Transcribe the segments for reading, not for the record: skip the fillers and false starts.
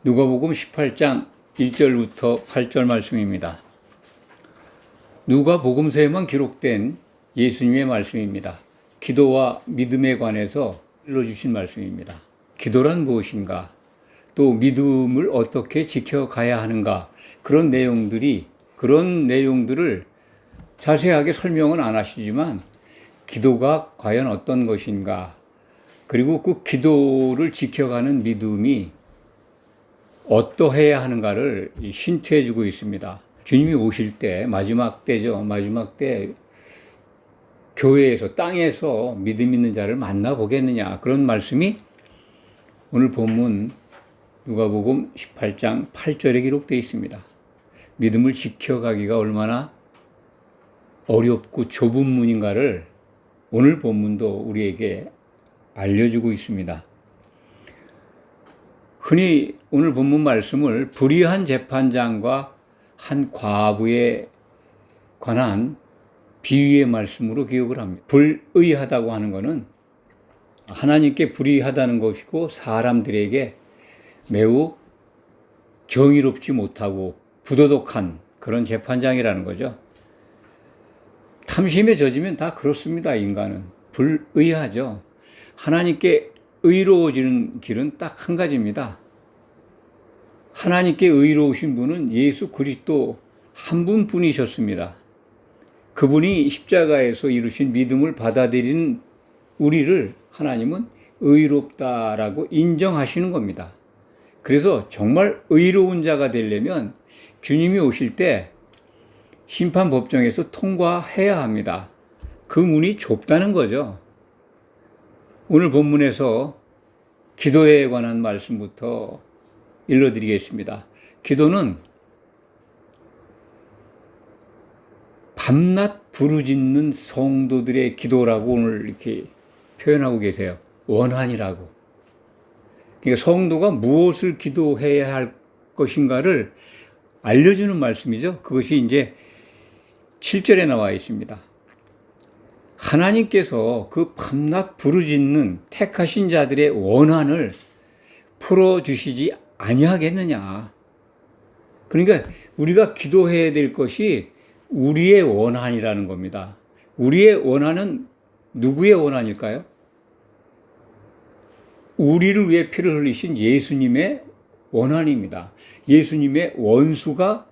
누가복음 18장 1절부터 8절 말씀입니다. 누가복음서에만 기록된 예수님의 말씀입니다. 기도와 믿음에 관해서 일러주신 말씀입니다. 기도란 무엇인가? 또 믿음을 어떻게 지켜가야 하는가? 그런 내용들을 자세하게 설명은 안 하시지만 기도가 과연 어떤 것인가? 그리고 그 기도를 지켜가는 믿음이 어떠해야 하는가를 힌트해 주고 있습니다. 주님이 오실 때, 마지막 때죠. 마지막 때 교회에서, 땅에서 믿음 있는 자를 만나보겠느냐. 그런 말씀이 오늘 본문 누가복음 18장 8절에 기록되어 있습니다. 믿음을 지켜가기가 얼마나 어렵고 좁은 문인가를 오늘 본문도 우리에게 알려주고 있습니다. 흔히 오늘 본문 말씀을 불의한 재판장과 한 과부에 관한 비유의 말씀으로 기억을 합니다. 불의하다고 하는 것은 하나님께 불의하다는 것이고 사람들에게 매우 정의롭지 못하고 부도덕한 그런 재판장이라는 거죠. 탐심에 젖으면 다 그렇습니다. 인간은 불의하죠. 하나님께 의로워지는 길은 딱 한 가지입니다. 하나님께 의로우신 분은 예수 그리스도 한 분뿐이셨습니다. 그분이 십자가에서 이루신 믿음을 받아들이는 우리를 하나님은 의롭다라고 인정하시는 겁니다. 그래서 정말 의로운 자가 되려면 주님이 오실 때 심판법정에서 통과해야 합니다. 그 문이 좁다는 거죠. 오늘 본문에서 기도에 관한 말씀부터 일러드리겠습니다. 기도는 밤낮 부르짖는 성도들의 기도라고 오늘 이렇게 표현하고 계세요. 원한이라고. 그러니까 성도가 무엇을 기도해야 할 것인가를 알려주는 말씀이죠. 그것이 이제 7절에 나와 있습니다. 하나님께서 그 밤낮 부르짖는 택하신 자들의 원한을 풀어주시지 아니하겠느냐. 그러니까 우리가 기도해야 될 것이 우리의 원한이라는 겁니다. 우리의 원한은 누구의 원한일까요? 우리를 위해 피를 흘리신 예수님의 원한입니다. 예수님의 원수가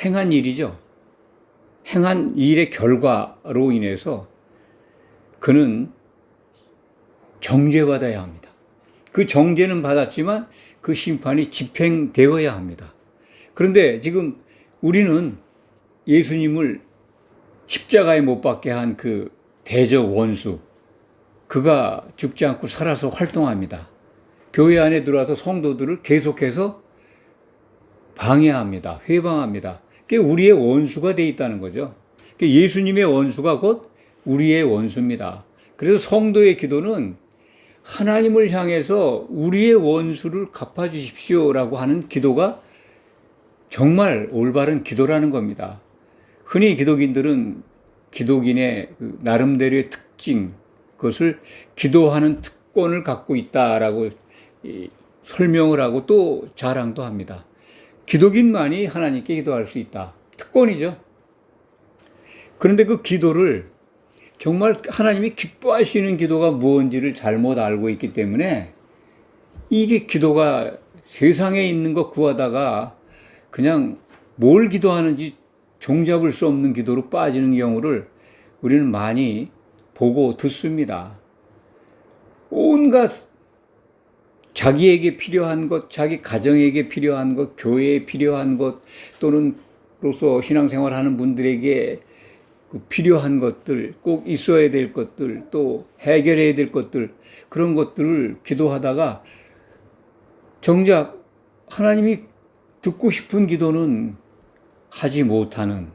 행한 일이죠. 행한 일의 결과로 인해서 그는 정죄받아야 합니다. 그 정죄는 받았지만 그 심판이 집행되어야 합니다. 그런데 지금 우리는 예수님을 십자가에 못 박게 한 그 대적 원수, 그가 죽지 않고 살아서 활동합니다. 교회 안에 들어와서 성도들을 계속해서 방해합니다. 회방합니다. 그게 우리의 원수가 되어 있다는 거죠. 예수님의 원수가 곧 우리의 원수입니다. 그래서 성도의 기도는 하나님을 향해서 우리의 원수를 갚아주십시오라고 하는 기도가 정말 올바른 기도라는 겁니다. 흔히 기독인들은 기독인의 나름대로의 특징, 그것을 기도하는 특권을 갖고 있다라고 설명을 하고 또 자랑도 합니다. 기독인만이 하나님께 기도할 수 있다. 특권이죠. 그런데 그 기도를 정말 하나님이 기뻐하시는 기도가 무엇인지를 잘못 알고 있기 때문에 이게 기도가 세상에 있는 것 구하다가 그냥 뭘 기도하는지 종잡을 수 없는 기도로 빠지는 경우를 우리는 많이 보고 듣습니다. 온갖 자기에게 필요한 것, 자기 가정에게 필요한 것, 교회에 필요한 것, 또는 로서 신앙생활하는 분들에게 필요한 것들, 꼭 있어야 될 것들, 또 해결해야 될 것들, 그런 것들을 기도하다가 정작 하나님이 듣고 싶은 기도는 하지 못하는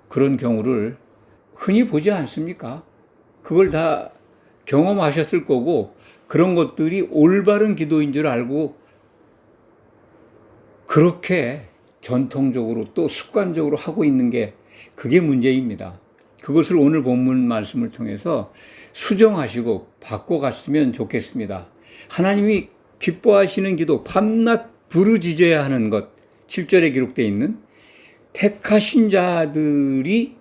그런 경우를 흔히 보지 않습니까? 그걸 다 경험하셨을 거고 그런 것들이 올바른 기도인 줄 알고 그렇게 전통적으로 또 습관적으로 하고 있는 게 그게 문제입니다. 그것을 오늘 본문 말씀을 통해서 수정하시고 바꿔갔으면 좋겠습니다. 하나님이 기뻐하시는 기도, 밤낮 부르짖어야 하는 것, 7절에 기록되어 있는 택하신 자들이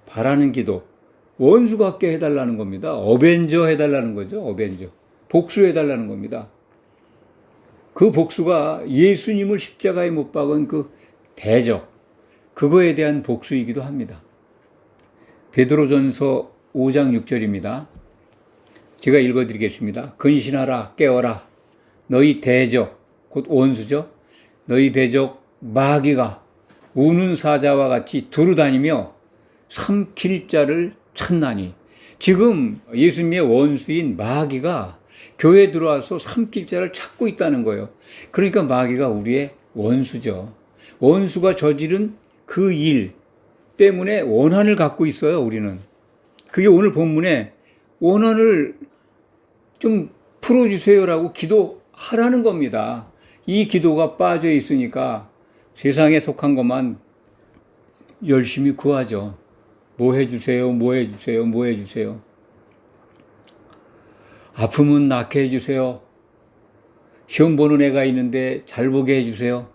바라는 기도, 원수 같게 해달라는 겁니다. 어벤져 해달라는 거죠. 어벤져. 복수해달라는 겁니다. 그 복수가 예수님을 십자가에 못 박은 그 대적, 그거에 대한 복수이기도 합니다. 베드로전서 5장 6절입니다. 제가 읽어드리겠습니다. 근신하라, 깨어라. 너희 대적, 곧 원수죠. 너희 대적 마귀가 우는 사자와 같이 두루다니며 삼킬 자를 찾나니. 지금 예수님의 원수인 마귀가 교회에 들어와서 삼킬 자를 찾고 있다는 거예요. 그러니까 마귀가 우리의 원수죠. 원수가 저지른 그 일 때문에 원한을 갖고 있어요, 우리는. 그게 오늘 본문에 원한을 좀 풀어주세요라고 기도하라는 겁니다. 이 기도가 빠져 있으니까 세상에 속한 것만 열심히 구하죠. 뭐 해주세요, 뭐 해주세요, 뭐 해주세요. 아프면 낫게 해주세요. 시험 보는 애가 있는데 잘 보게 해주세요.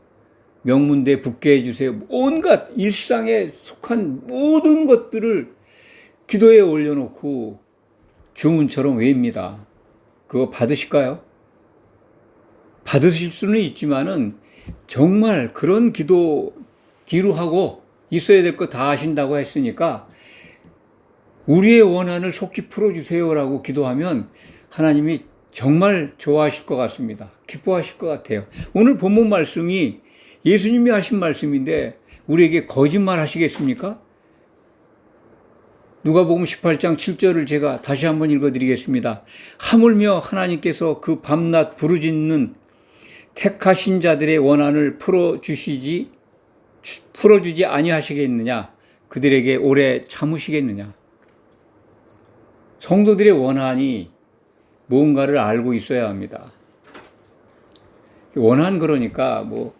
명문대 붙게 해주세요. 온갖 일상에 속한 모든 것들을 기도에 올려놓고 주문처럼 외웁니다. 그거 받으실까요? 받으실 수는 있지만은 정말 그런 기도 뒤로 하고 있어야 될 거 다 하신다고 했으니까 우리의 원한을 속히 풀어주세요라고 기도하면 하나님이 정말 좋아하실 것 같습니다. 기뻐하실 것 같아요. 오늘 본문 말씀이 예수님이 하신 말씀인데 우리에게 거짓말 하시겠습니까? 누가복음 18장 7절을 제가 다시 한번 읽어드리겠습니다. 하물며 하나님께서 그 밤낮 부르짖는 택하신 자들의 원한을 풀어주지 아니하시겠느냐? 그들에게 오래 참으시겠느냐? 성도들의 원한이 무언가를 알고 있어야 합니다. 원한 그러니까 뭐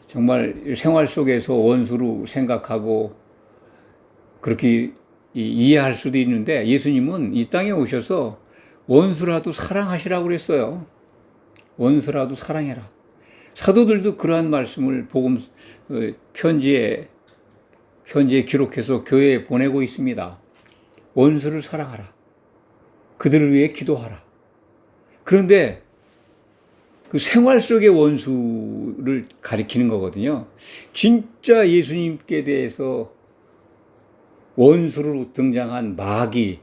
정말 생활 속에서 원수로 생각하고 그렇게 이해할 수도 있는데 예수님은 이 땅에 오셔서 원수라도 사랑하시라고 그랬어요. 원수라도 사랑해라. 사도들도 그러한 말씀을 복음 편지에 기록해서 교회에 보내고 있습니다. 원수를 사랑하라. 그들을 위해 기도하라. 그런데 그 생활 속의 원수를 가리키는 거거든요. 진짜 예수님께 대해서 원수로 등장한 마귀,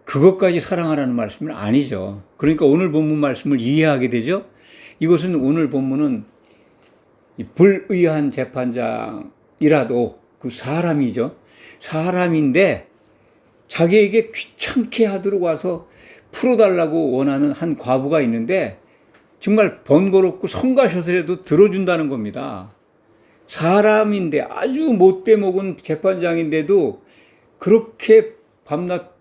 그것까지 사랑하라는 말씀은 아니죠. 그러니까 오늘 본문 말씀을 이해하게 되죠. 이것은 오늘 본문은 불의한 재판장이라도 그 사람이죠. 사람인데 자기에게 귀찮게 하도록 와서 풀어달라고 원하는 한 과부가 있는데 정말 번거롭고 성가셔서라도 들어준다는 겁니다. 사람인데 아주 못돼 먹은 재판장인데도 그렇게 밤낮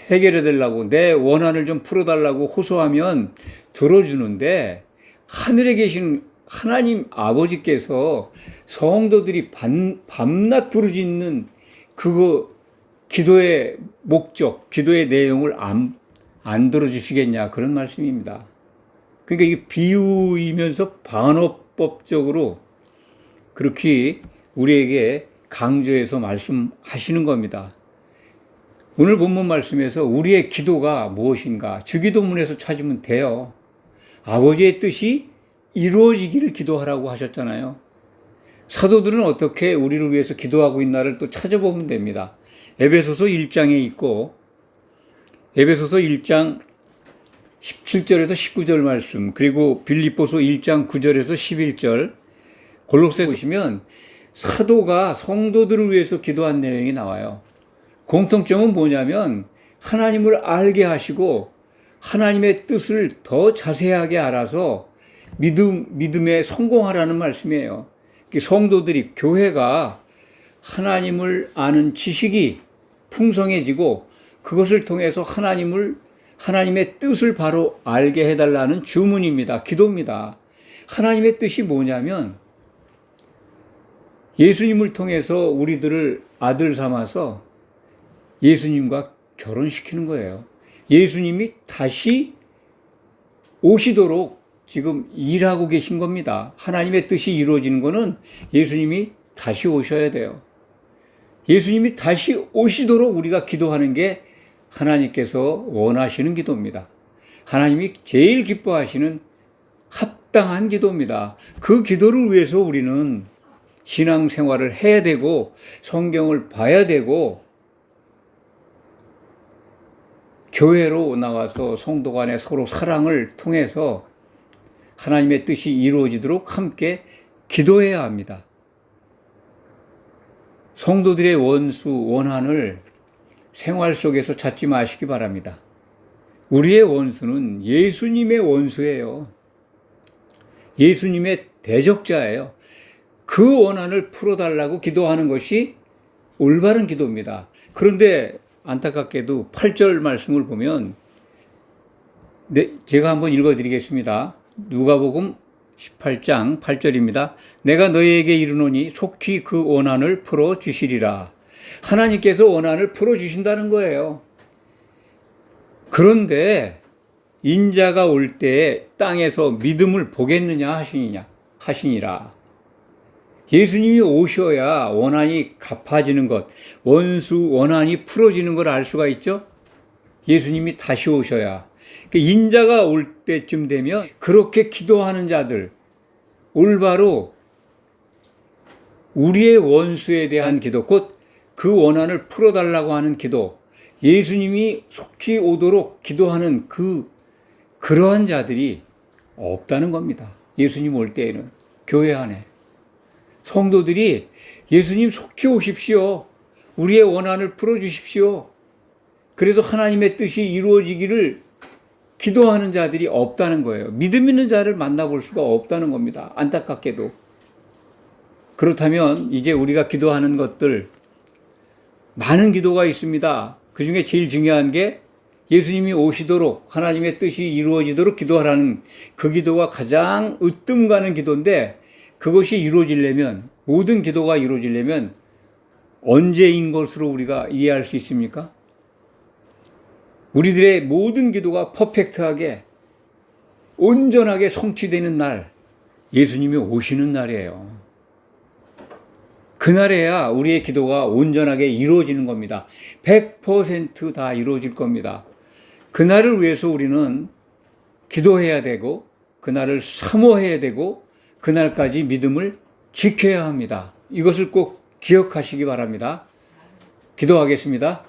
해결해 달라고 내 원한을 좀 풀어달라고 호소하면 들어주는데 하늘에 계신 하나님 아버지께서 성도들이 밤낮 부르짖는 그거 기도의 목적, 기도의 내용을 안 들어주시겠냐 그런 말씀입니다. 그러니까 이게 비유이면서 반어법적으로 그렇게 우리에게 강조해서 말씀하시는 겁니다. 오늘 본문 말씀에서 우리의 기도가 무엇인가 주기도문에서 찾으면 돼요. 아버지의 뜻이 이루어지기를 기도하라고 하셨잖아요. 사도들은 어떻게 우리를 위해서 기도하고 있나를 또 찾아보면 됩니다. 에베소서 1장에 있고 에베소서 1장 17절에서 19절 말씀, 그리고 빌립보서 1장 9절에서 11절, 골로새 보시면 사도가 성도들을 위해서 기도한 내용이 나와요. 공통점은 뭐냐면 하나님을 알게 하시고 하나님의 뜻을 더 자세하게 알아서 믿음에 성공하라는 말씀이에요. 성도들이, 교회가 하나님을 아는 지식이 풍성해지고 그것을 통해서 하나님의 뜻을 바로 알게 해달라는 주문입니다. 기도입니다. 하나님의 뜻이 뭐냐면 예수님을 통해서 우리들을 아들 삼아서 예수님과 결혼시키는 거예요. 예수님이 다시 오시도록 지금 일하고 계신 겁니다. 하나님의 뜻이 이루어지는 거는 예수님이 다시 오셔야 돼요. 예수님이 다시 오시도록 우리가 기도하는 게 하나님께서 원하시는 기도입니다. 하나님이 제일 기뻐하시는 합당한 기도입니다. 그 기도를 위해서 우리는 신앙생활을 해야 되고 성경을 봐야 되고 교회로 나와서 성도 간에 서로 사랑을 통해서 하나님의 뜻이 이루어지도록 함께 기도해야 합니다. 성도들의 원수, 원한을 생활 속에서 찾지 마시기 바랍니다. 우리의 원수는 예수님의 원수예요. 예수님의 대적자예요. 그 원한을 풀어달라고 기도하는 것이 올바른 기도입니다. 그런데 안타깝게도 8절 말씀을 보면 제가 한번 읽어드리겠습니다. 누가복음 18장 8절입니다. 내가 너희에게 이르노니 속히 그 원한을 풀어주시리라. 하나님께서 원한을 풀어주신다는 거예요. 그런데 인자가 올 때 땅에서 믿음을 보겠느냐 하시니라. 예수님이 오셔야 원한이 갚아지는 것, 원수 원한이 풀어지는 걸 알 수가 있죠. 예수님이 다시 오셔야. 인자가 올 때쯤 되면 그렇게 기도하는 자들, 올바로 우리의 원수에 대한 기도, 곧 그 원한을 풀어달라고 하는 기도, 예수님이 속히 오도록 기도하는 그러한 자들이 없다는 겁니다. 예수님 올 때에는 교회 안에 성도들이 예수님 속히 오십시오. 우리의 원한을 풀어주십시오. 그래서 하나님의 뜻이 이루어지기를 기도하는 자들이 없다는 거예요. 믿음 있는 자를 만나볼 수가 없다는 겁니다. 안타깝게도. 그렇다면 이제 우리가 기도하는 것들 많은 기도가 있습니다. 그 중에 제일 중요한 게 예수님이 오시도록 하나님의 뜻이 이루어지도록 기도하라는 그 기도가 가장 으뜸 가는 기도인데 그것이 이루어지려면 모든 기도가 이루어지려면 언제인 것으로 우리가 이해할 수 있습니까? 우리들의 모든 기도가 퍼펙트하게 온전하게 성취되는 날, 예수님이 오시는 날이에요. 그날에야 우리의 기도가 온전하게 이루어지는 겁니다. 100% 다 이루어질 겁니다. 그날을 위해서 우리는 기도해야 되고 그날을 사모해야 되고 그날까지 믿음을 지켜야 합니다. 이것을 꼭 기억하시기 바랍니다. 기도하겠습니다.